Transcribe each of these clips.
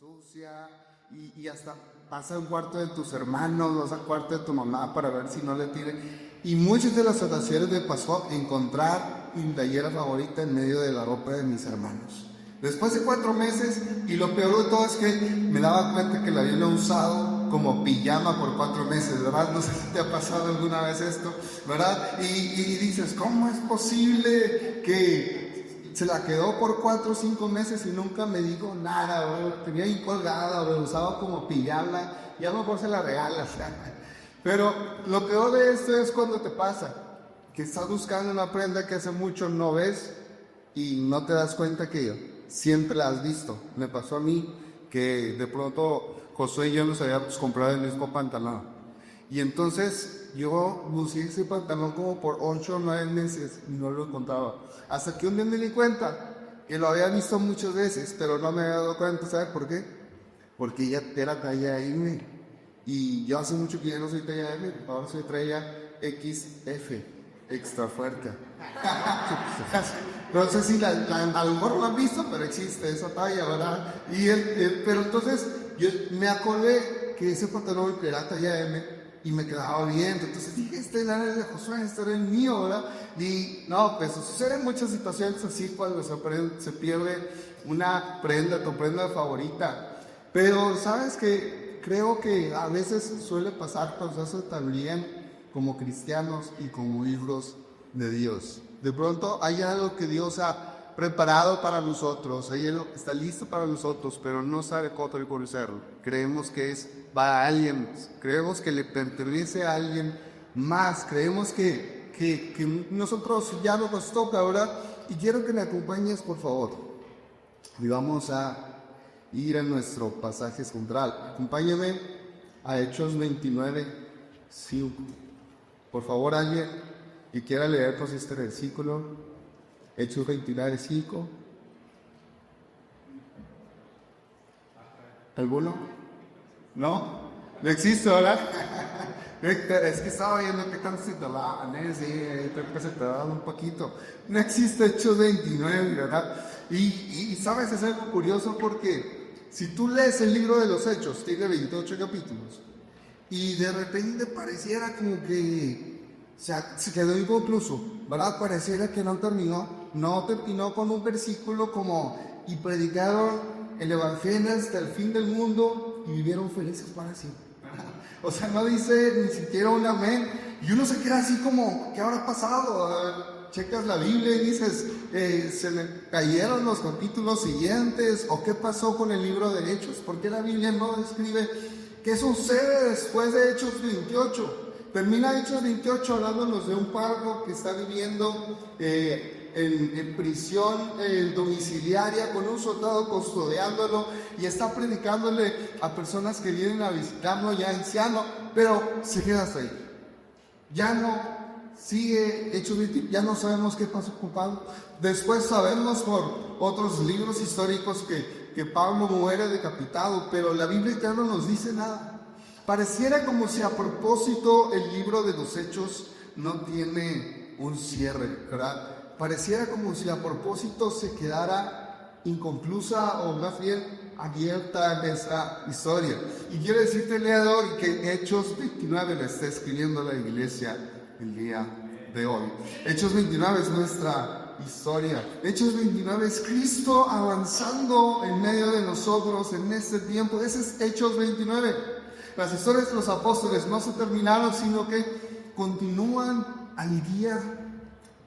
sucia y hasta vas a un cuarto de tus hermanos, vas al cuarto de tu mamá para ver si no le tiren. Y muchas de las ocasiones me pasó encontrar mi playera favorita en medio de la ropa de mis hermanos. Después de 4 meses, y lo peor de todo es que me daba cuenta que la habían usado como pijama por 4 meses, ¿verdad? No sé si te ha pasado alguna vez esto, ¿verdad? Y dices, ¿cómo es posible que se la quedó por 4 o 5 meses y nunca me dijo nada? ¿Verdad? Tenía ahí colgada, o la usaba como pijama, y a lo mejor se la regalas. Pero lo peor de esto es cuando te pasa, que estás buscando una prenda que hace mucho no ves y no te das cuenta que siempre la has visto. Me pasó a mí que de pronto Josué y yo nos habíamos comprado el mismo pantalón. Y entonces yo busqué ese pantalón como por 8 o 9 meses y no lo encontraba. Hasta que un día me di cuenta que lo había visto muchas veces, pero no me había dado cuenta. ¿Sabes por qué? Porque ya era talla M. Y yo hace mucho que ya no soy talla M, ahora soy talla XF, extra fuerte. No sé si a lo mejor lo han visto, pero existe esa talla, ¿verdad? Pero entonces yo me acordé que ese pantalón era talla M y me quedaba bien. Entonces dije, este era el de Josué, este era el mío, ¿verdad? Y no, pues suceden muchas situaciones así cuando se pierde una prenda, tu prenda favorita. Pero sabes que creo que a veces suele pasar cosas también como cristianos y como hijos de Dios. De pronto hay algo que Dios ha preparado para nosotros, hay algo que está listo para nosotros, pero no sabe cómo reconocerlo. Creemos que es para alguien, creemos que le pertenece a alguien más, creemos que nosotros ya nos toca, ¿verdad? Y quiero que me acompañes, por favor. Y vamos a ir a nuestro pasaje central. Acompáñame a Hechos 29, 5. Por favor, alguien que quiera leernos este versículo. Hechos 29, 5. ¿Alguno? ¿No? No existe, ¿verdad? Es que estaba viendo que tan se te va, se te va un poquito. No existe Hechos 29, ¿verdad? Y sabes, es algo curioso porque si tú lees el libro de los Hechos, tiene 28 capítulos, y de repente pareciera como que se quedó inconcluso, ¿verdad? Pareciera que no terminó con un versículo como, y predicaron el evangelio hasta el fin del mundo y vivieron felices para siempre. O sea, no dice ni siquiera un amén, y uno se queda así como, ¿qué habrá pasado? Checas la Biblia y dices, ¿se le cayeron los capítulos siguientes? ¿O qué pasó con el libro de Hechos? ¿Por qué la Biblia no describe qué sucede después de Hechos 28? Termina Hechos 28 hablándonos de un párroco que está viviendo en prisión domiciliaria con un soldado custodiándolo y está predicándole a personas que vienen a visitarlo ya anciano, pero se queda hasta ahí. Ya no sigue Hechos 20, ya no sabemos qué pasó con Pablo. Después sabemos por otros libros históricos que Pablo muere decapitado, pero la Biblia ya no nos dice nada. Pareciera como si a propósito el libro de los Hechos no tiene un cierre, ¿verdad? Pareciera como si a propósito se quedara inconclusa o más bien abierta en esta historia. Y quiero decirte el día de hoy que Hechos 29 le está escribiendo la iglesia el día de hoy. Hechos 29 es nuestra historia. Hechos 29 es Cristo avanzando en medio de nosotros en este tiempo. Ese es Hechos 29. Las historias de los apóstoles no se terminaron, sino que continúan al día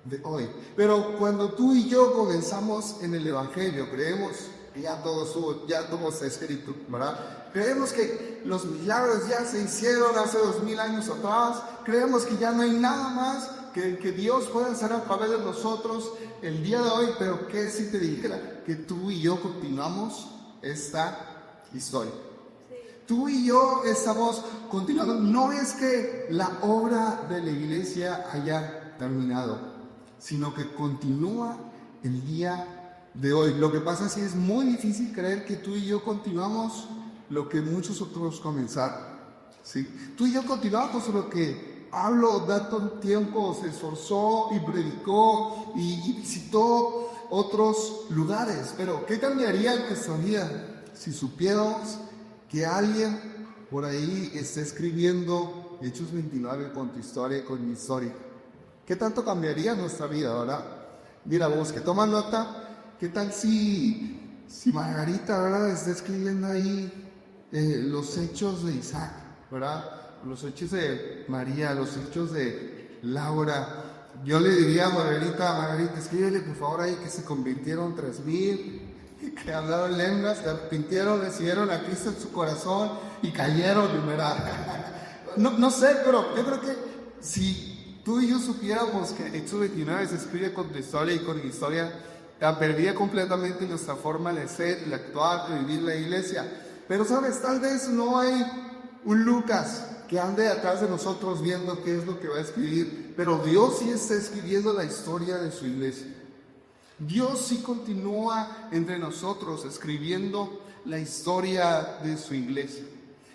de hoy. Pero cuando tú y yo comenzamos en el Evangelio, creemos que ya todo está escrito, ¿verdad? Creemos que los milagros ya se hicieron hace 2000 años atrás. Creemos que ya no hay nada más que Dios pueda hacer a través de nosotros el día de hoy. Pero ¿qué si te dijera que tú y yo continuamos esta historia? Tú y yo estamos continuando. No es que la obra de la iglesia haya terminado, sino que continúa el día de hoy. Lo que pasa es que es muy difícil creer que tú y yo continuamos lo que muchos otros comenzaron, ¿sí? Tú y yo continuamos lo que Pablo tanto tiempo se esforzó y predicó y visitó otros lugares. Pero ¿qué cambiaría en nuestra vida si supiéramos que alguien por ahí está escribiendo Hechos 29 con tu historia y con mi historia? ¿Qué tanto cambiaría nuestra vida, verdad? Mira vos, que toma nota, ¿qué tal si Margarita, verdad, está escribiendo ahí los hechos de Isaac, verdad? Los hechos de María, los hechos de Laura. Yo le diría a Margarita, escríbele por favor ahí que se convirtieron 3,000, que hablaron lenguas, se arrepintieron, recibieron a Cristo en su corazón y cayeron, ¿verdad? No sé, pero yo creo que si tú y yo supiéramos que Hechos 29 se escribe con tu historia y con mi historia, cambiaría completamente nuestra forma de ser, de actuar, de vivir la iglesia. Pero sabes, tal vez no hay un Lucas que ande atrás de nosotros viendo qué es lo que va a escribir, pero Dios sí está escribiendo la historia de su iglesia. Dios sí continúa entre nosotros escribiendo la historia de su iglesia.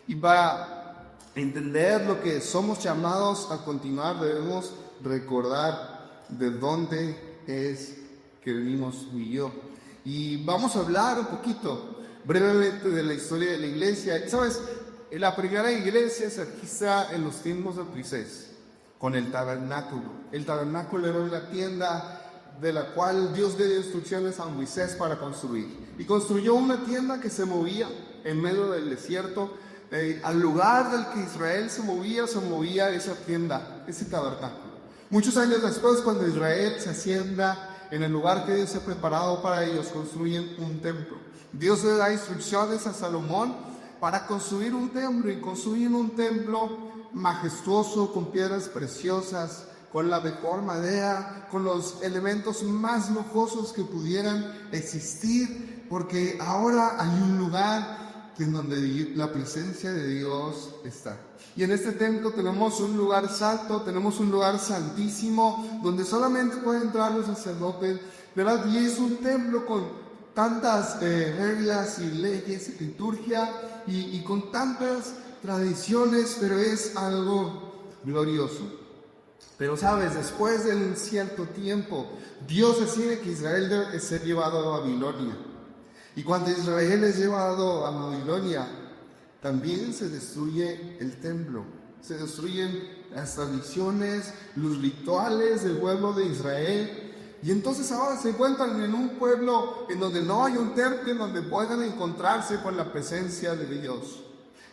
Y para entender lo que somos llamados a continuar, debemos recordar de dónde es que venimos tú y yo. Y vamos a hablar un poquito, brevemente, de la historia de la iglesia. ¿Sabes? La primera iglesia se registra en los tiempos de Moisés, con el tabernáculo. El tabernáculo era una tienda de la cual Dios le dio instrucciones a Moisés para construir. Y construyó una tienda que se movía en medio del desierto. Al lugar del que Israel se movía esa tienda, ese tabernáculo. Muchos años después, cuando Israel se asienta en el lugar que Dios ha preparado para ellos, construyen un templo. Dios le da instrucciones a Salomón para construir un templo, y construyen un templo majestuoso, con piedras preciosas, con la mejor madera, con los elementos más lujosos que pudieran existir, porque ahora hay un lugar en donde la presencia de Dios está. Y en este templo tenemos un lugar santo, tenemos un lugar santísimo, donde solamente pueden entrar los sacerdotes, ¿verdad? Y es un templo con tantas reglas y leyes y liturgia y con tantas tradiciones, pero es algo glorioso. Pero sabes, después de un cierto tiempo, Dios decide que Israel debe ser llevado a Babilonia. Y cuando Israel es llevado a Babilonia, también se destruye el templo, se destruyen las tradiciones, los rituales del pueblo de Israel. Y entonces ahora se encuentran en un pueblo en donde no hay un templo, en donde puedan encontrarse con la presencia de Dios.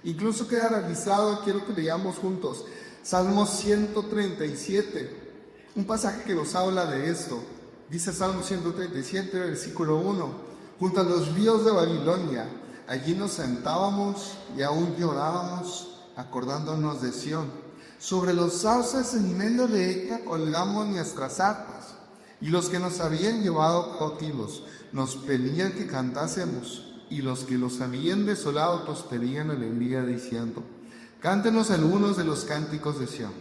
Incluso queda registrado, quiero que leamos juntos, Salmo 137, un pasaje que nos habla de esto. Dice Salmo 137, versículo 1, junto a los ríos de Babilonia, allí nos sentábamos y aún llorábamos, acordándonos de Sión. Sobre los sauces en medio de ella colgamos nuestras arpas. Y los que nos habían llevado cautivos nos pedían que cantásemos, y los que los habían desolado nos pedían alegría, diciendo: cántenos algunos de los cánticos de Sión.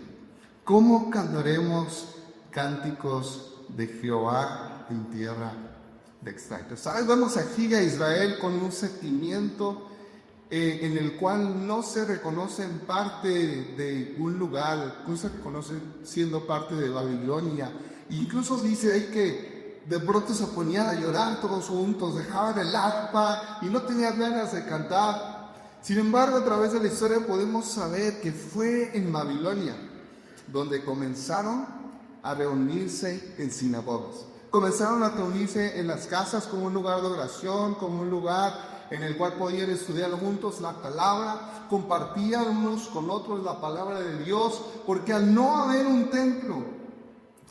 ¿Cómo cantaremos cánticos de Jehová en tierra de extraños? ¿Sabes? Vemos aquí a Israel con un sentimiento en el cual no se reconocen parte de un lugar, no se reconocen siendo parte de Babilonia. Incluso dice ahí que de pronto se ponían a llorar todos juntos, dejaban el arpa y no tenían ganas de cantar. Sin embargo, a través de la historia podemos saber que fue en Babilonia donde comenzaron a reunirse en sinagogas. Comenzaron a reunirse en las casas como un lugar de oración, como un lugar en el cual podían estudiar juntos la palabra, compartían unos con otros la palabra de Dios, porque al no haber un templo,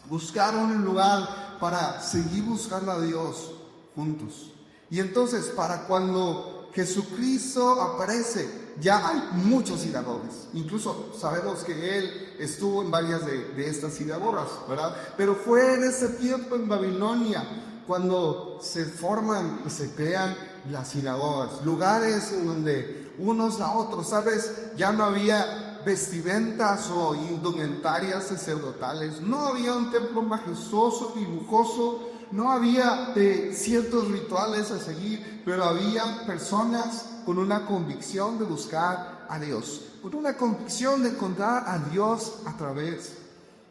buscaron un lugar para seguir buscando a Dios juntos. Y entonces, para cuando Jesucristo aparece, ya hay muchas sinagogas. Incluso sabemos que Él estuvo en varias de estas sinagogas, ¿verdad? Pero fue en ese tiempo en Babilonia cuando se forman y se crean las sinagogas, lugares en donde unos a otros, ¿sabes? Ya no había vestimentas o indumentarias sacerdotales, no había un templo majestuoso y lujoso, no había ciertos rituales a seguir, pero había personas con una convicción de buscar a Dios, con una convicción de encontrar a Dios a través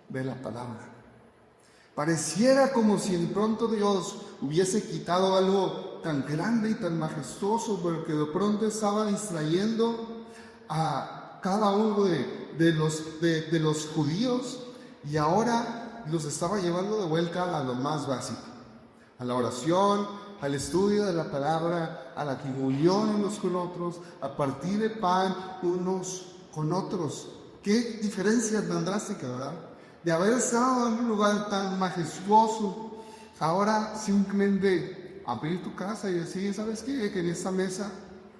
de la palabra. Pareciera como si de pronto Dios hubiese quitado algo tan grande y tan majestuoso, pero que de pronto estaba distrayendo a cada uno de los judíos, y ahora los estaba llevando de vuelta a lo más básico, a la oración, al estudio de la palabra, a la comunión unos con otros, a partir de pan unos con otros. Qué diferencia tan drástica, ¿verdad? De haber estado en un lugar tan majestuoso, ahora simplemente abrir tu casa y decir, ¿sabes qué? Que en esta mesa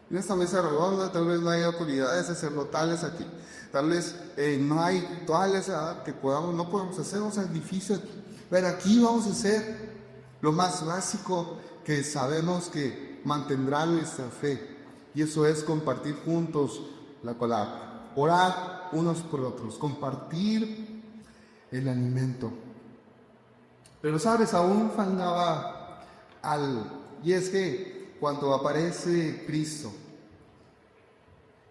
redonda tal vez no hay autoridades sacerdotales aquí, tal vez no hay rituales que no podemos hacer un sacrificio aquí, pero aquí vamos a hacer lo más básico que sabemos que mantendrá nuestra fe, y eso es compartir juntos la palabra, orar unos por otros, compartir el alimento. Pero sabes, aún faltaba algo, y es que cuando aparece Cristo,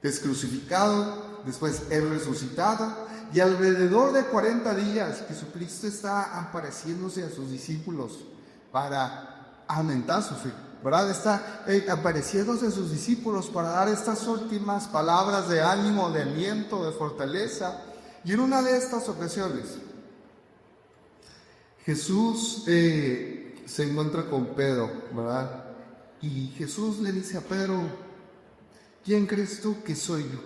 es crucificado, después es resucitado, y alrededor de 40 días Jesucristo está apareciéndose a sus discípulos para aumentar su fe, ¿verdad? Está apareciéndose a sus discípulos para dar estas últimas palabras de ánimo, de aliento, de fortaleza. Y en una de estas ocasiones, Jesús se encuentra con Pedro, ¿verdad? Y Jesús le dice a Pedro, ¿quién crees tú que soy yo?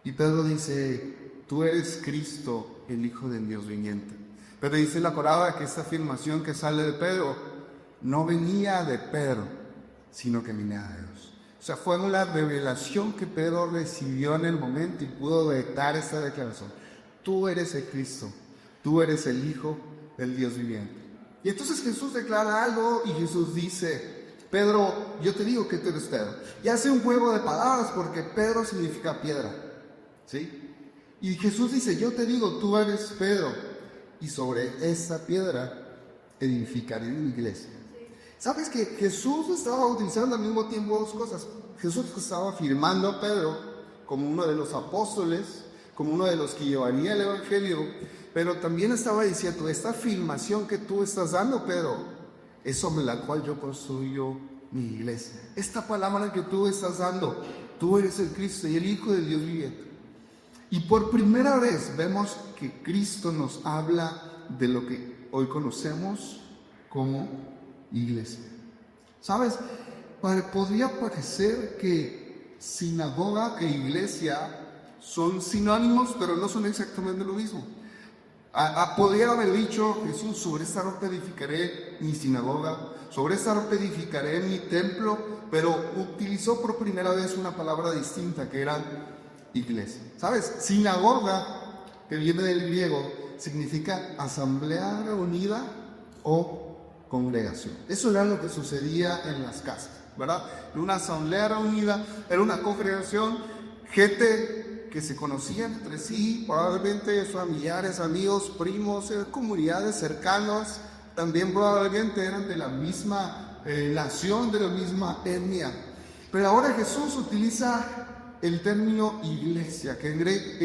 Y Pedro dice, tú eres Cristo, el Hijo del Dios viviente. Pero dice la palabra que esta afirmación que sale de Pedro no venía de Pedro, sino que venía de Dios. O sea, fue una revelación que Pedro recibió en el momento y pudo dar esta declaración. Tú eres el Cristo, tú eres el Hijo del Dios viviente. Y entonces Jesús declara algo y Jesús dice, Pedro, yo te digo que tú eres Pedro. Y hace un juego de palabras porque Pedro significa piedra, ¿sí? Y Jesús dice, yo te digo, tú eres Pedro, y sobre esta piedra edificaré mi iglesia. ¿Sabes que Jesús estaba utilizando al mismo tiempo dos cosas? Jesús estaba afirmando a Pedro como uno de los apóstoles, como uno de los que llevaría el evangelio, pero también estaba diciendo, esta afirmación que tú estás dando, Pedro, es sobre la cual yo construyo mi iglesia. Esta palabra que tú estás dando, tú eres el Cristo y el Hijo del Dios viviente. Y por primera vez vemos que Cristo nos habla de lo que hoy conocemos como iglesia. ¿Sabes? Podría parecer que sinagoga e iglesia son sinónimos, pero no son exactamente lo mismo. Podría haber dicho Jesús, sobre esta roca edificaré mi sinagoga, sobre esta roca edificaré mi templo, pero utilizó por primera vez una palabra distinta que era iglesia. ¿Sabes? Sinagoga, que viene del griego, significa asamblea reunida o congregación. Eso era lo que sucedía en las casas, ¿verdad? Una asamblea reunida era una congregación, gente que se conocían entre sí, probablemente familiares, amigos, primos, comunidades cercanas, también probablemente eran de la misma nación, de la misma etnia. Pero ahora Jesús utiliza el término iglesia, que en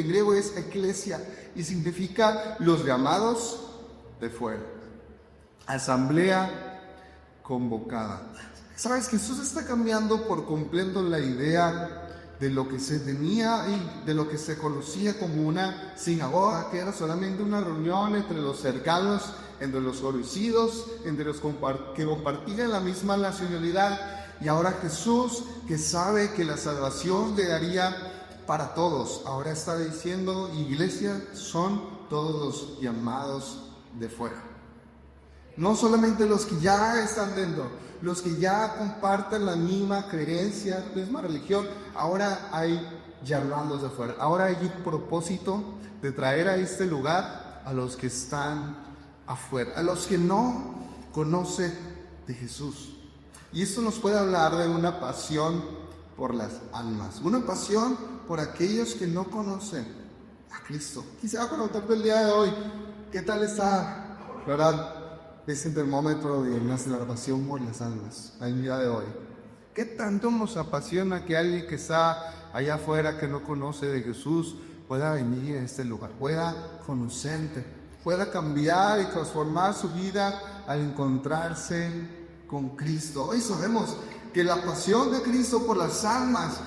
griego es eclesia, y significa los llamados de fuera. Asamblea convocada. ¿Sabes? Jesús está cambiando por completo la idea de lo que se tenía y de lo que se conocía como una sinagoga, que era solamente una reunión entre los cercanos, entre los conocidos, entre los que compartían la misma nacionalidad. Y ahora Jesús, que sabe que la salvación le daría para todos, ahora está diciendo, iglesia, son todos los llamados de fuera. No solamente los que ya están dentro, los que ya comparten la misma creencia, la misma religión, ahora hay llamados de fuera. Ahora hay un propósito de traer a este lugar a los que están afuera, a los que no conocen de Jesús. Y esto nos puede hablar de una pasión por las almas, una pasión por aquellos que no conocen a Cristo. Quisiera preguntarte el día de hoy, ¿qué tal está, verdad, ese termómetro de la pasión por las almas el día de hoy? ¿Qué tanto nos apasiona que alguien que está allá afuera, que no conoce de Jesús, pueda venir a este lugar, pueda conocerte? pueda cambiar y transformar su vida al encontrarse con Cristo. Hoy sabemos que la pasión de Cristo por las almas,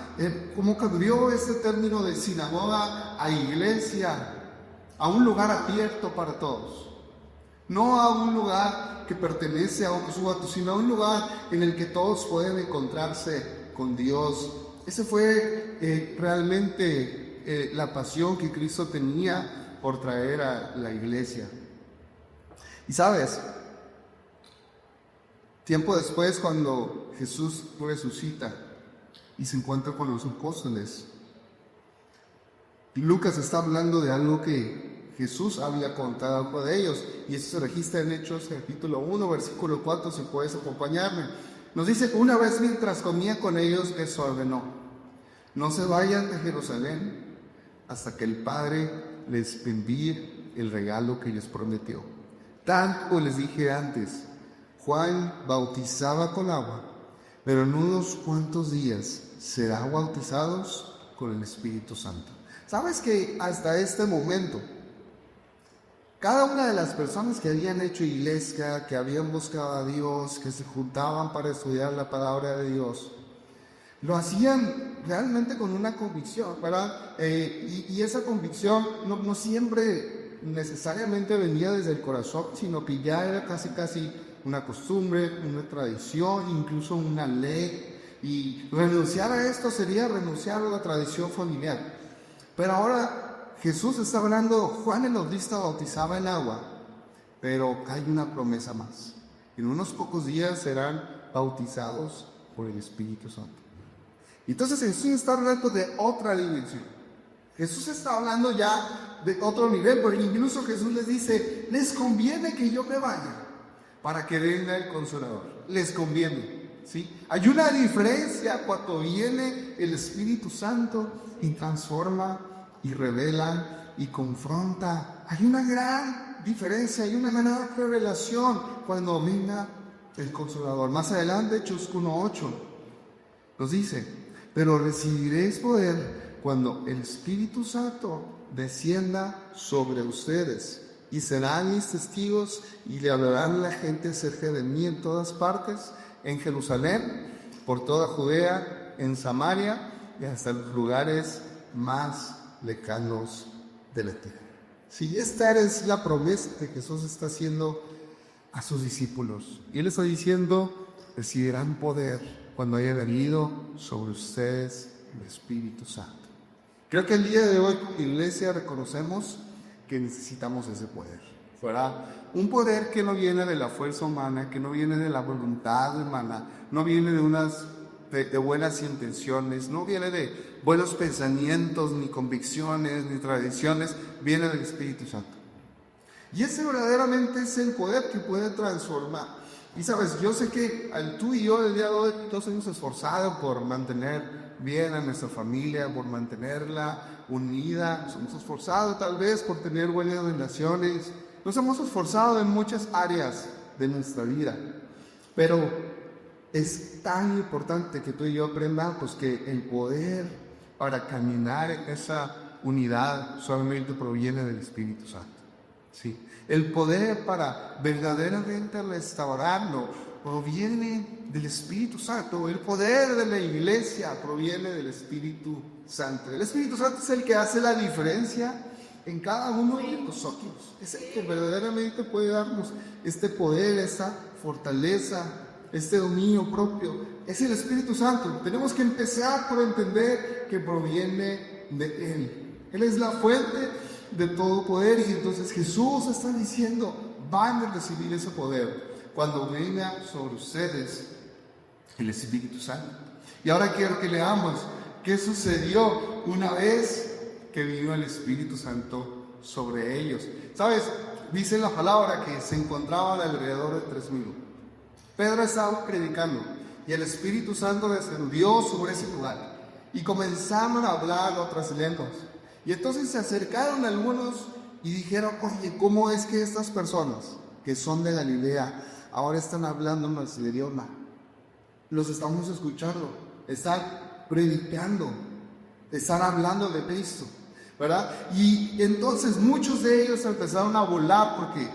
como cambió ese término de sinagoga a iglesia, a un lugar abierto para todos. No a un lugar que pertenece a otros guatos, sino a un lugar en el que todos pueden encontrarse con Dios. Esa fue realmente la pasión que Cristo tenía por traer a la iglesia. Y sabes, tiempo después, cuando Jesús resucita y se encuentra con los apóstoles, Lucas está hablando de algo que Jesús había contado de ellos, y eso se registra en Hechos capítulo 1, versículo 4, si puedes acompañarme. Nos dice que una vez mientras comía con ellos, les ordenó: no se vayan de Jerusalén hasta que el Padre les envíe el regalo que les prometió. Tal como les dije antes, Juan bautizaba con agua, pero en unos cuantos días serán bautizados con el Espíritu Santo. ¿Sabes que hasta este momento, cada una de las personas que habían hecho iglesia, que habían buscado a Dios, que se juntaban para estudiar la palabra de Dios, lo hacían realmente con una convicción, ¿verdad? Y esa convicción no siempre necesariamente venía desde el corazón, sino que ya era casi una costumbre, una tradición, incluso una ley. Y renunciar a esto sería renunciar a la tradición familiar. Pero ahora Jesús está hablando, Juan el Bautista bautizaba en agua, pero hay una promesa más. En unos pocos días serán bautizados por el Espíritu Santo. Entonces Jesús está hablando de otra dimensión. Jesús está hablando ya de otro nivel, porque incluso Jesús les dice: les conviene que yo me vaya para que venga el Consolador. Les conviene, ¿sí? Hay una diferencia cuando viene el Espíritu Santo y transforma y revela y confronta. Hay una gran diferencia, hay una gran revelación cuando venga el Consolador. Más adelante, Hechos 1:8 nos dice: pero recibiréis poder cuando el Espíritu Santo descienda sobre ustedes, y serán mis testigos, y le hablarán a la gente acerca de mí en todas partes, en Jerusalén, por toda Judea, en Samaria y hasta los lugares más lejanos de la tierra. Si esta es la promesa que Jesús está haciendo a sus discípulos, y Él está diciendo: recibirán poder cuando haya venido sobre ustedes el Espíritu Santo. Creo que el día de hoy, como iglesia, reconocemos que necesitamos ese poder, ¿verdad? Un poder que no viene de la fuerza humana, que no viene de la voluntad humana, no viene de buenas intenciones, no viene de buenos pensamientos, ni convicciones, ni tradiciones, viene del Espíritu Santo. Y ese verdaderamente es el poder que puede transformar. Y sabes, yo sé que tú y yo el día de hoy nos hemos esforzado por mantener bien a nuestra familia, por mantenerla unida, nos hemos esforzado tal vez por tener buenas relaciones, nos hemos esforzado en muchas áreas de nuestra vida, pero es tan importante que tú y yo aprendamos que el poder para caminar en esa unidad solamente proviene del Espíritu Santo. Sí. El poder para verdaderamente restaurarlo proviene del Espíritu Santo. El poder de la iglesia proviene del Espíritu Santo. El Espíritu Santo es el que hace la diferencia en cada uno de nosotros. Es el que verdaderamente puede darnos este poder, esta fortaleza, este dominio propio. Es el Espíritu Santo. Tenemos que empezar por entender que proviene de Él. Él es la fuente de todo poder, y entonces Jesús está diciendo: van a recibir ese poder cuando venga sobre ustedes el Espíritu Santo. Y ahora quiero que leamos qué sucedió una vez que vino el Espíritu Santo sobre ellos. ¿Sabes? Dice la palabra que se encontraban alrededor de 3,000. Pedro estaba predicando y el Espíritu Santo descendió sobre ese lugar y comenzaron a hablar otras lenguas. Y entonces se acercaron algunos y dijeron: oye, ¿cómo es que estas personas que son de Galilea ahora están hablando nuestro idioma? Los estamos escuchando, están predicando, están hablando de Cristo. ¿verdad? Y entonces muchos de ellos empezaron a volar porque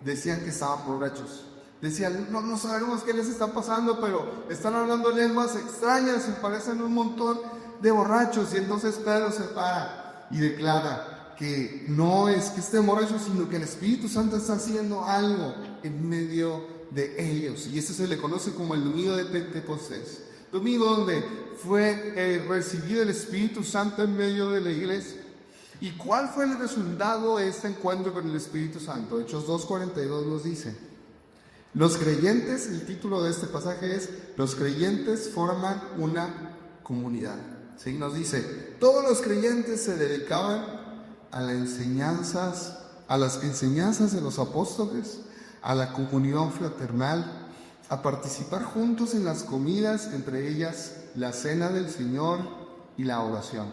decían que estaban borrachos. Decían, no sabemos qué les está pasando, pero están hablando lenguas extrañas y parecen un montón de borrachos. Y entonces Pedro se para y declara que no es que estén borrachos, sino que el Espíritu Santo está haciendo algo en medio de ellos. Y eso se le conoce como el domingo de Pentecostés. Domingo donde fue recibido el Espíritu Santo en medio de la iglesia. ¿Y cuál fue el resultado de este encuentro con el Espíritu Santo? Hechos 2:42 nos dice. Los creyentes, el título de este pasaje es, los creyentes forman una comunidad. ¿Sí? Nos dice, todos los creyentes se dedicaban a las enseñanzas de los apóstoles, a la comunión fraternal, a participar juntos en las comidas, entre ellas la cena del Señor y la oración.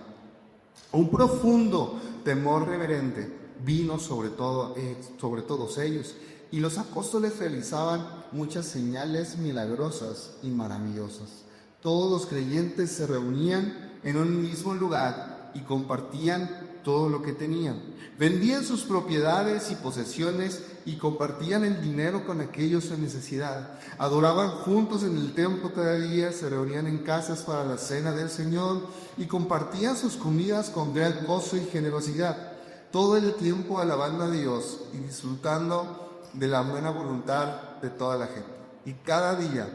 Un profundo temor reverente vino sobre todos ellos, y los apóstoles realizaban muchas señales milagrosas y maravillosas. Todos los creyentes se reunían en un mismo lugar y compartían todo lo que tenían. Vendían sus propiedades y posesiones y compartían el dinero con aquellos en necesidad. Adoraban juntos en el templo cada día, se reunían en casas para la cena del Señor y compartían sus comidas con gran gozo y generosidad. Todo el tiempo alabando a Dios y disfrutando de la buena voluntad de toda la gente. Y cada día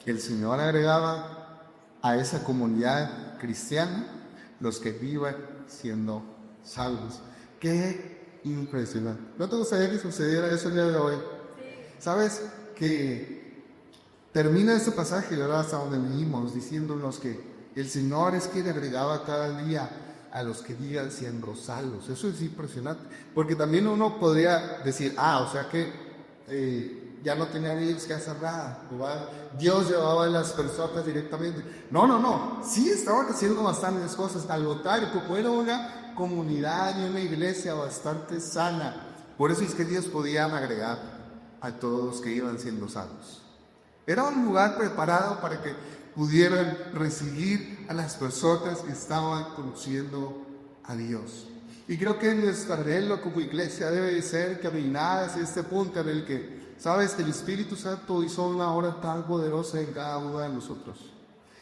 que el Señor agregaba a esa comunidad cristiana los que vivan siendo salvos. ¡Qué impresionante! ¿No te gustaría que sucediera eso el día de hoy? ¿Sabes que termina este pasaje, ¿verdad? Hasta donde leímos, diciéndonos que el Señor es quien agregaba cada día a los que vivan siendo salvos? Eso es impresionante, porque también uno podría decir, o sea que ya no tenían ellos que hacer nada, ¿verdad? Dios llevaba a las personas directamente. No, sí estaban haciendo bastantes cosas, al contrario, como era una comunidad y una iglesia bastante sana. Por eso es que Dios podía agregar a todos los que iban siendo salvos. Era un lugar preparado para que pudieran recibir a las personas que estaban conociendo a Dios. Y creo que nuestro anhelo como iglesia debe ser caminar hacia este punto en el que, sabes, el Espíritu Santo hizo una obra tan poderosa en cada uno de nosotros.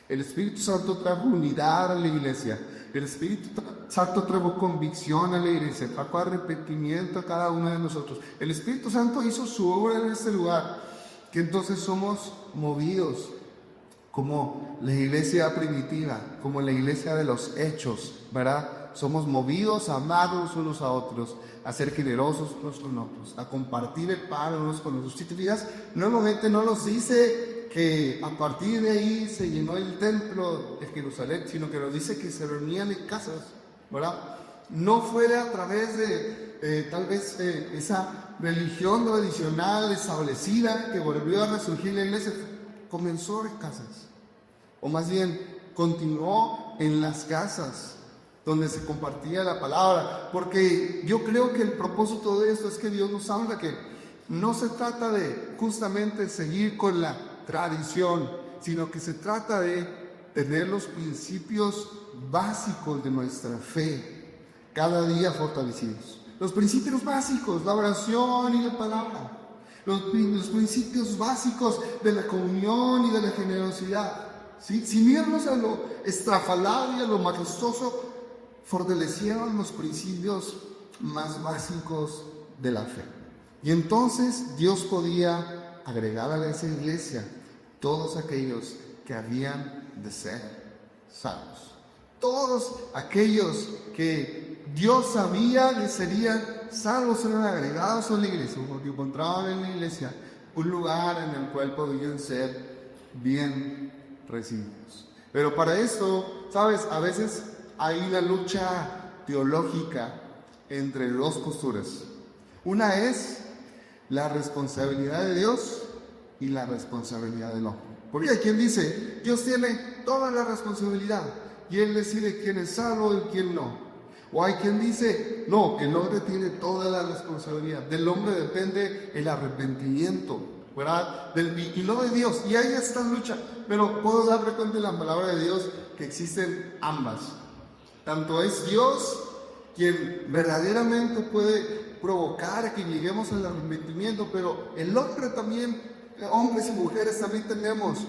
El Espíritu Santo trajo unidad a la iglesia. El Espíritu Santo trajo convicción a la iglesia, trajo arrepentimiento a cada uno de nosotros. El Espíritu Santo hizo su obra en este lugar, que entonces somos movidos como la iglesia primitiva, como la iglesia de los hechos, ¿verdad? Somos movidos a amarnos unos a otros, a ser generosos unos con otros, a compartir el pan unos con otros. Si te fijas, nuevamente no nos dice que a partir de ahí se llenó el templo de Jerusalén, sino que nos dice que se reunían en casas, ¿verdad? No fue a través de tal vez esa religión tradicional establecida que volvió a resurgir la iglesia, comenzó en casas, o más bien continuó en las casas donde se compartía la palabra, porque yo creo que el propósito de esto es que Dios nos habla que no se trata de justamente seguir con la tradición, sino que se trata de tener los principios básicos de nuestra fe cada día fortalecidos. Los principios básicos, la oración y la palabra, los principios básicos de la comunión y de la generosidad, ¿sí? Sin irnos a lo estrafalario y a lo majestuoso, fortalecieron los principios más básicos de la fe. Y entonces Dios podía agregar a esa iglesia todos aquellos que habían de ser salvos. Todos aquellos que Dios sabía que serían salvos eran agregados a la iglesia, porque encontraban en la iglesia un lugar en el cual podían ser bien recibidos. Pero para esto, ¿sabes? A veces hay una lucha teológica entre dos posturas. Una es la responsabilidad de Dios y la responsabilidad del hombre. Porque hay quien dice, Dios tiene toda la responsabilidad y Él decide quién es salvo y quién no. O hay quien dice, no, que el hombre tiene toda la responsabilidad. Del hombre depende el arrepentimiento, ¿verdad? Y no de Dios. Y hay esta lucha. Pero puedo darme cuenta en la palabra de Dios que existen ambas. Tanto es Dios quien verdaderamente puede provocar que lleguemos al arrepentimiento, pero el hombre también, hombres y mujeres también tenemos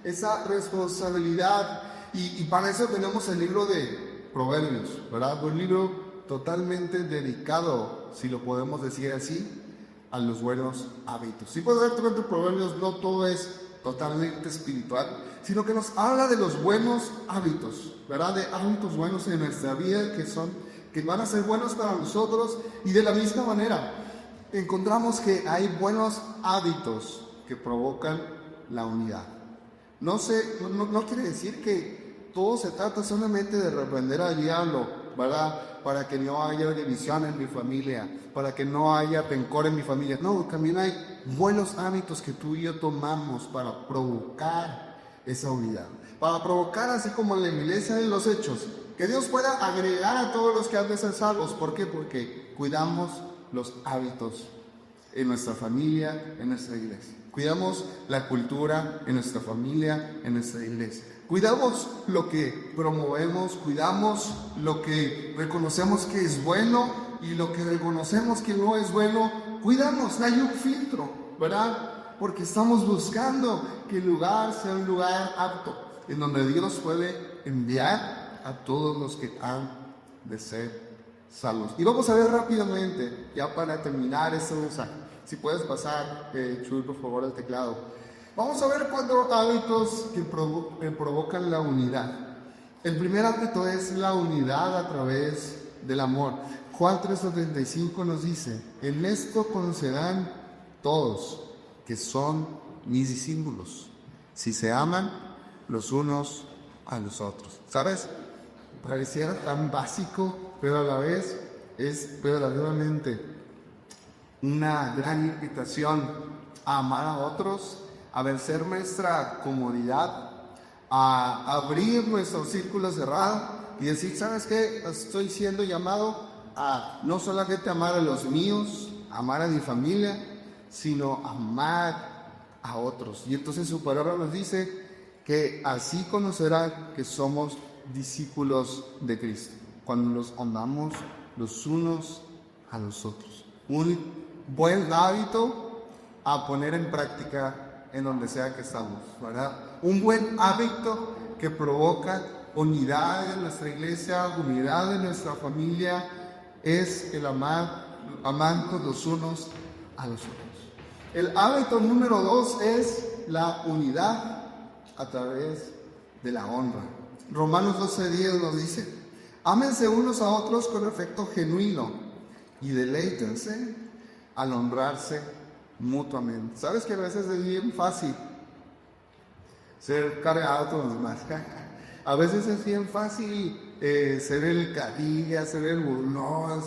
esa responsabilidad, y para eso tenemos el libro de Proverbios, ¿verdad? Un libro totalmente dedicado, si lo podemos decir así, a los buenos hábitos. Si puedo ver entre Proverbios, no todo es totalmente espiritual, sino que nos habla de los buenos hábitos, ¿verdad? De hábitos buenos en nuestra vida que van a ser buenos para nosotros. Y de la misma manera encontramos que hay buenos hábitos que provocan la unidad. No quiere decir que todo se trata solamente de reprender al diablo, ¿verdad? Para que no haya división en mi familia, para que no haya rencor en mi familia. No, también hay buenos hábitos que tú y yo tomamos para provocar esa unidad. Para provocar, así como en la iglesia de los Hechos, que Dios pueda agregar a todos los que han de ser salvos. ¿Por qué? Porque cuidamos los hábitos en nuestra familia, en nuestra iglesia. Cuidamos la cultura en nuestra familia, en nuestra iglesia. Cuidamos lo que promovemos, cuidamos lo que reconocemos que es bueno y lo que reconocemos que no es bueno. Cuidamos, hay un filtro, ¿verdad? Porque estamos buscando que el lugar sea un lugar apto, en donde Dios puede enviar a todos los que han de ser salvos. Y vamos a ver rápidamente, ya para terminar este mensaje. Si puedes pasar, Chuy, por favor, el teclado. Vamos a ver 4 hábitos que provocan la unidad. El primer hábito es la unidad a través del amor. Juan 3:35 nos dice: en esto conocerán todos que son mis discípulos, si se aman los unos a los otros. ¿Sabes? Pareciera tan básico, pero a la vez es verdaderamente una gran invitación a amar a otros, a vencer nuestra comodidad, a abrir nuestro círculo cerrado y decir: ¿sabes qué? Estoy siendo llamado a no solamente amar a los míos, amar a mi familia, sino amar a otros. Y entonces su palabra nos dice que así conocerán que somos discípulos de Cristo, cuando nos amamos los unos a los otros. Un buen hábito a poner en práctica en donde sea que estamos, ¿verdad? Un buen hábito que provoca unidad en nuestra iglesia, unidad en nuestra familia, es el amarnos los unos a los otros. El hábito número 2 es la unidad a través de la honra. Romanos 12:10 nos dice: ámense unos a otros con afecto genuino y deleítense al honrarse mutuamente. ¿Sabes que a veces es bien fácil ser cargado con los demás? A veces es bien fácil ser el carilla, ser el burlón,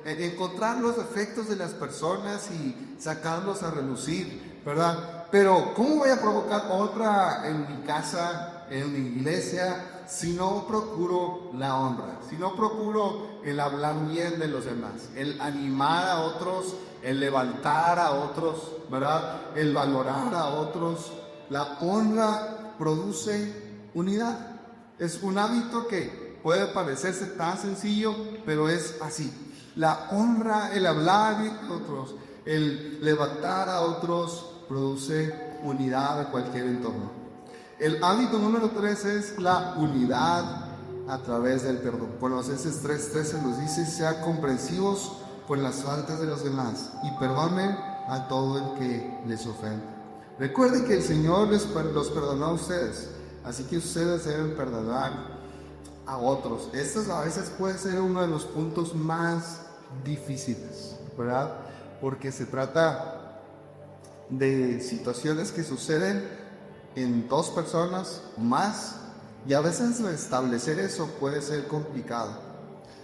encontrar los defectos de las personas y sacarlos a relucir, ¿verdad? Pero ¿cómo voy a provocar otra en mi casa, en mi iglesia, si no procuro la honra, si no procuro el hablar bien de los demás, el animar a otros, el levantar a otros, ¿verdad? El valorar a otros? La honra produce unidad. Es un hábito que puede parecerse tan sencillo, pero es así. La honra, el hablar de otros, el levantar a otros, produce unidad a cualquier entorno. El hábito número 3 es la unidad a través del perdón. Colosenses 3:13 nos dice: sean comprensivos por las faltas de los demás y perdonen a todo el que les ofende. Recuerden que el Señor los perdonó a ustedes, así que ustedes deben perdonar a otros. Esto a veces puede ser uno de los puntos más difíciles, ¿verdad? Porque se trata de situaciones que suceden en 2 personas o más, y a veces establecer eso puede ser complicado.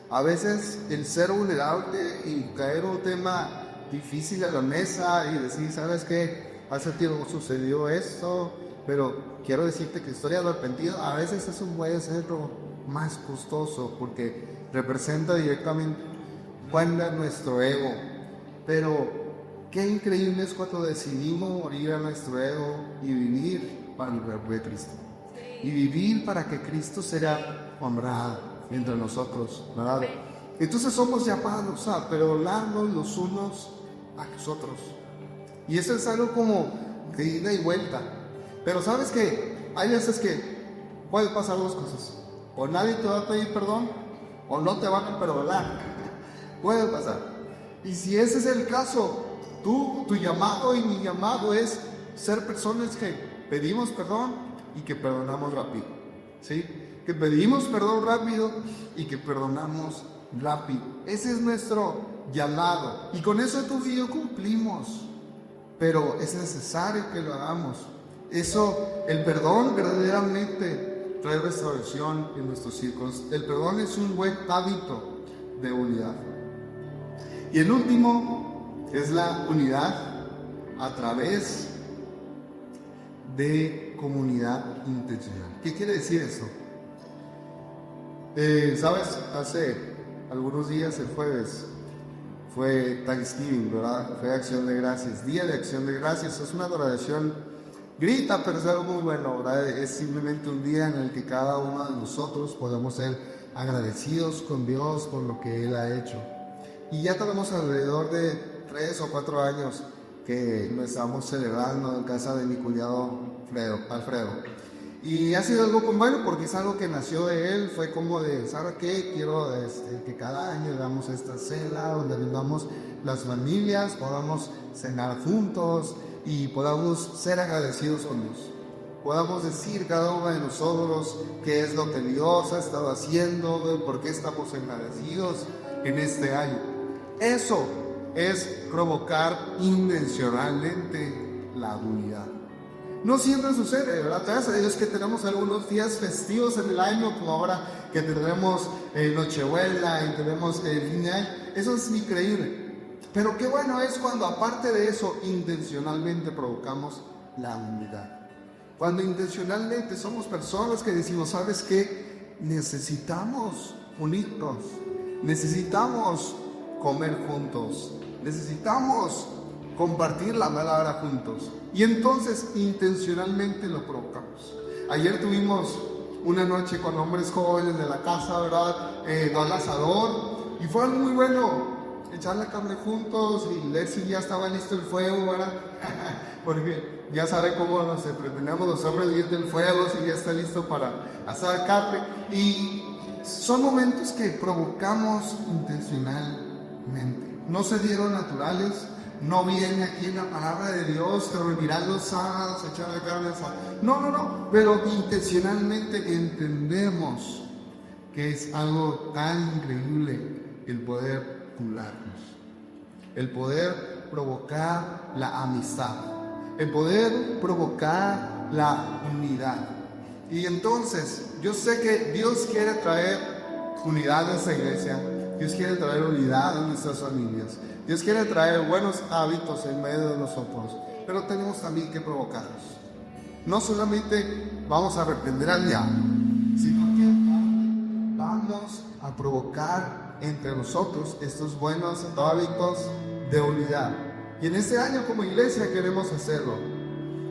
A veces el ser vulnerable y caer un tema difícil a la mesa y decir: ¿sabes qué? Hace tiempo sucedió esto, pero quiero decirte que estoy arrepentido. A veces eso puede ser lo más costoso porque representa directamente nuestro ego. Pero qué increíble es cuando decidimos morir a nuestro ego y vivir para el cuerpo de Cristo. Y vivir para que Cristo sea honrado entre nosotros, ¿verdad? Entonces somos llamados a perdonarnos los unos a los otros. Y eso es algo como de ida y vuelta. Pero sabes que hay veces que puede pasar dos cosas. O nadie te va a pedir perdón, o no te van a perdonar. Puede pasar. Y si ese es el caso, tu llamado y mi llamado es ser personas que pedimos perdón y que perdonamos rápido. ¿Sí? Que pedimos perdón rápido y que perdonamos rápido. Ese es nuestro llamado. Y con eso tú y yo cumplimos. Pero es necesario que lo hagamos. Eso, el perdón verdaderamente trae restauración en nuestros círculos. El perdón es un buen hábito de unidad. Y el último es la unidad a través de comunidad intencional. ¿Qué quiere decir eso? ¿Sabes? Hace algunos días, el jueves, fue Thanksgiving, ¿verdad? Fue Acción de Gracias, Día de Acción de Gracias. Es una adoración grita, pero es algo muy bueno, ¿verdad? Es simplemente un día en el que cada uno de nosotros podemos ser agradecidos con Dios por lo que Él ha hecho. Y ya tenemos alrededor de 3 o 4 años que lo estamos celebrando en casa de mi cuñado Alfredo. Y ha sido algo bueno porque es algo que nació de él, fue como de, ¿sabe qué? Quiero que cada año hagamos esta cena donde vengamos las familias, podamos cenar juntos y podamos ser agradecidos con Dios. Podamos decir cada uno de nosotros qué es lo que Dios ha estado haciendo, por qué estamos agradecidos en este año. Eso es provocar intencionalmente la unidad. No siempre sucede, ¿verdad? Gracias a Dios que tenemos algunos días festivos en el año, como ahora que tenemos Nochebuena y tenemos fin de año. Eso es increíble. Pero qué bueno es cuando aparte de eso intencionalmente provocamos la unidad. Cuando intencionalmente somos personas que decimos, ¿sabes qué? Necesitamos unirnos, necesitamos comer juntos, necesitamos compartir la palabra juntos. Y entonces intencionalmente lo provocamos. Ayer tuvimos una noche con hombres jóvenes de la casa, ¿verdad? Al asador, y fue muy bueno echar la carne juntos. Y Lexi ya estaba listo el fuego, ¿verdad? Porque ya sabe cómo nos entretenemos los hombres viendo el fuego, si ya está listo para asar carne. Y son momentos que provocamos intencionalmente. No se dieron naturales. No viene aquí en la palabra de Dios, te reunirán los sábados, echar la carne asada. No. Pero intencionalmente entendemos que es algo tan increíble el poder juntarnos, el poder provocar la amistad, el poder provocar la unidad. Y entonces, yo sé que Dios quiere traer unidad a esta iglesia, Dios quiere traer unidad a nuestras familias. Dios quiere traer buenos hábitos en medio de nosotros, pero tenemos también que provocarlos. No solamente vamos a reprender al diablo, sino que vamos a provocar entre nosotros estos buenos hábitos de unidad. Y en este año como iglesia queremos hacerlo.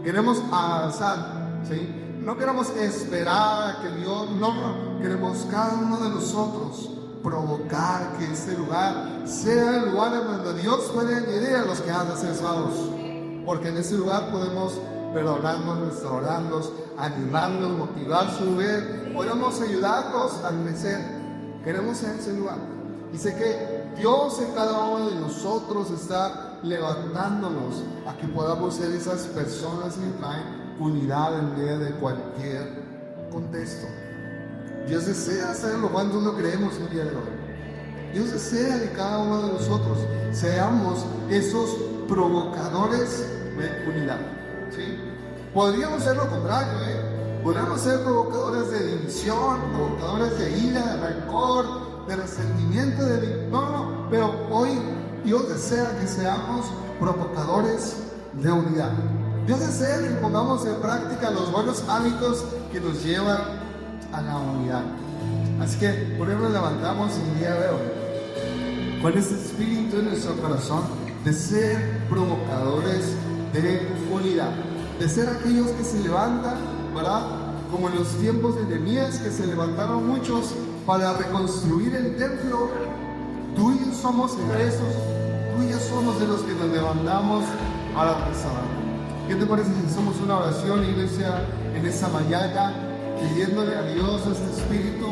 Queremos avanzar, ¿sí? No queremos esperar a que Dios, no, queremos cada uno de nosotros provocar que este lugar sea el lugar en donde Dios puede añadir a los que han de ser salvos, porque en ese lugar podemos perdonarnos, restaurarnos, animarnos, motivar su vida, podemos ayudarnos a crecer. Queremos ser ese lugar y sé que Dios en cada uno de nosotros está levantándonos a que podamos ser esas personas que traen unidad en medio de cualquier contexto. Dios desea hacerlo cuando lo creemos el día de hoy. Dios desea que cada uno de nosotros seamos esos provocadores de unidad, ¿sí? Podríamos ser lo contrario, podríamos ser provocadores de división, provocadores de ira, de rencor, de resentimiento, no, pero hoy Dios desea que seamos provocadores de unidad. Dios desea que pongamos en práctica los buenos hábitos que nos llevan a la unidad. Así que por eso nos levantamos el día de hoy con este espíritu en nuestro corazón de ser provocadores de unidad, de ser aquellos que se levantan, ¿verdad? Como en los tiempos de Nehemías, que se levantaron muchos para reconstruir el templo, Tuyos somos esos, tuyos somos de los que nos levantamos a la rezar. ¿Qué te parece si hacemos una oración, iglesia, en esta mañana, pidiéndole a Dios este Espíritu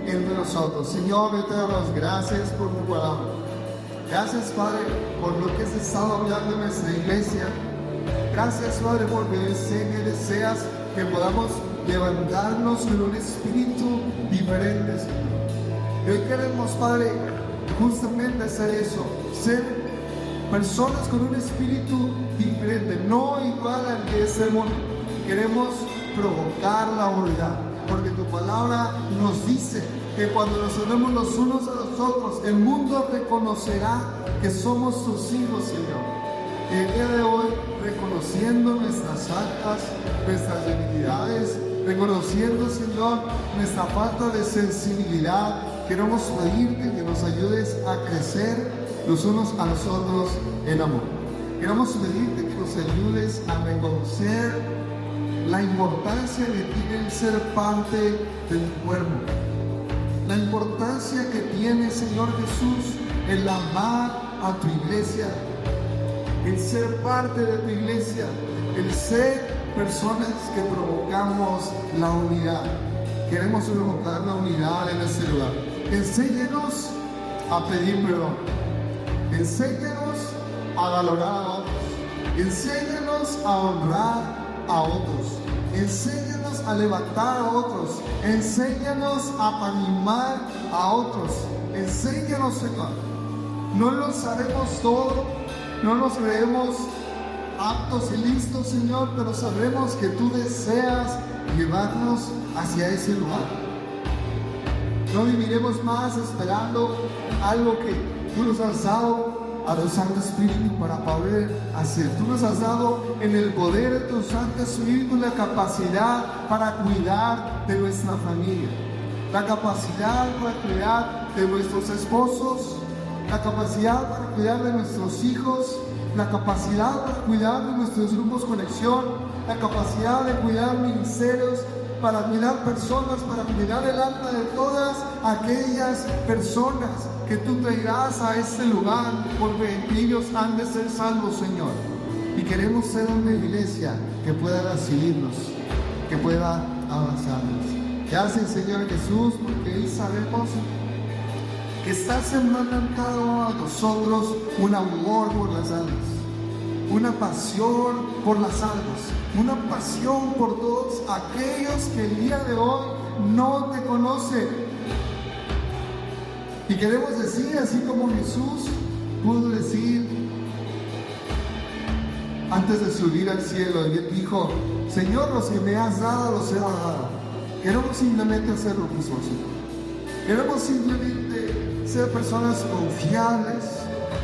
entre nosotros? Señor, yo te doy las gracias por tu palabra. Gracias, Padre, por lo que has estado hablando en nuestra iglesia. Gracias, Padre, porque sé que deseas que podamos levantarnos con un espíritu diferente, Señor. Y hoy queremos, Padre, justamente hacer eso, ser personas con un espíritu diferente, no igual al de este mundo. Queremos provocar la unidad, porque tu palabra nos dice que cuando nos unimos los unos a los otros, el mundo reconocerá que somos tus hijos, Señor. Y el día de hoy, reconociendo nuestras faltas, nuestras debilidades, reconociendo, Señor, nuestra falta de sensibilidad, queremos pedirte que nos ayudes a crecer los unos a los otros en amor. Queremos pedirte que nos ayudes a reconocer la importancia que tiene el ser parte del cuerpo. La importancia que tiene, Señor Jesús, el amar a tu iglesia, el ser parte de tu iglesia, el ser personas que provocamos la unidad. Queremos provocar la unidad en este lugar. Enséñanos a pedir perdón. Enséñanos a valorar a otros. Enséñanos a honrar a otros. Enséñanos a levantar a otros. Enséñanos a animar a otros. Enséñanos, Señor. No lo sabemos todo, no nos creemos aptos y listos, Señor, pero sabemos que tú deseas llevarnos hacia ese lugar. No viviremos más esperando algo que tú nos has dado a tu Santo Espíritu para poder hacer. Tú nos has dado en el poder de tu Santo Espíritu la capacidad para cuidar de nuestra familia, la capacidad para cuidar de nuestros esposos, la capacidad para cuidar de nuestros hijos, la capacidad para cuidar de nuestros grupos conexión, la capacidad de cuidar ministerios, para cuidar personas, para cuidar el alma de todas aquellas personas que tú traerás a este lugar, porque ellos han de ser salvos, Señor. Y queremos ser una iglesia que pueda recibirnos, que pueda avanzarnos. Gracias, Señor Jesús, porque hoy sabemos que estás sembrando en cada uno de nosotros un amor por las almas, una pasión por las almas, una pasión por todos aquellos que el día de hoy no te conocen. Y queremos decir, así como Jesús pudo decir antes de subir al cielo, él dijo: Señor, los que me has dado, los he dado. Queremos simplemente hacer lo mismo, Señor. Queremos simplemente ser personas confiables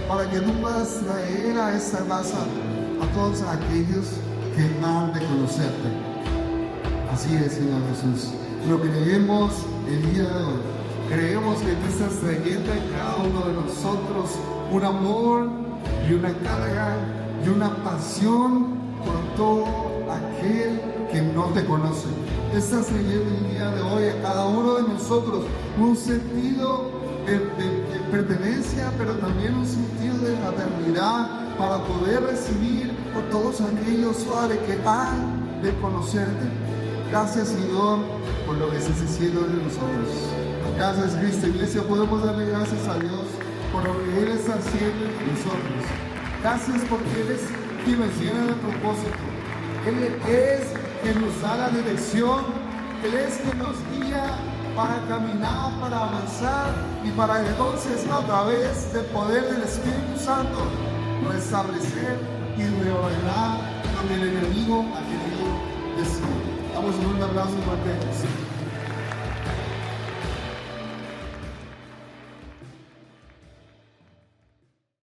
para que tú puedas traer a esta casa a todos aquellos que han de conocerte. Así es, Señor Jesús. Lo que creemos el día de hoy, creemos que tú estás trayendo en cada uno de nosotros un amor y una carga y una pasión por todo aquel que no te conoce. Estás trayendo el día de hoy a cada uno de nosotros un sentido de pertenencia, pero también un sentido de fraternidad para poder recibir por todos aquellos, Padre, que han de conocerte. Gracias, Señor, por lo que estás haciendo de nosotros. Gracias, Cristo. Iglesia, podemos darle gracias a Dios por lo que Él está haciendo en nosotros. Gracias porque Él es quien nos llena de propósito. Él es quien nos da la dirección. Él es quien nos guía para caminar, para avanzar y para entonces, a través del poder del Espíritu Santo, restablecer y reordenar donde el enemigo ha querido destruir. Damos un aplauso fuerte.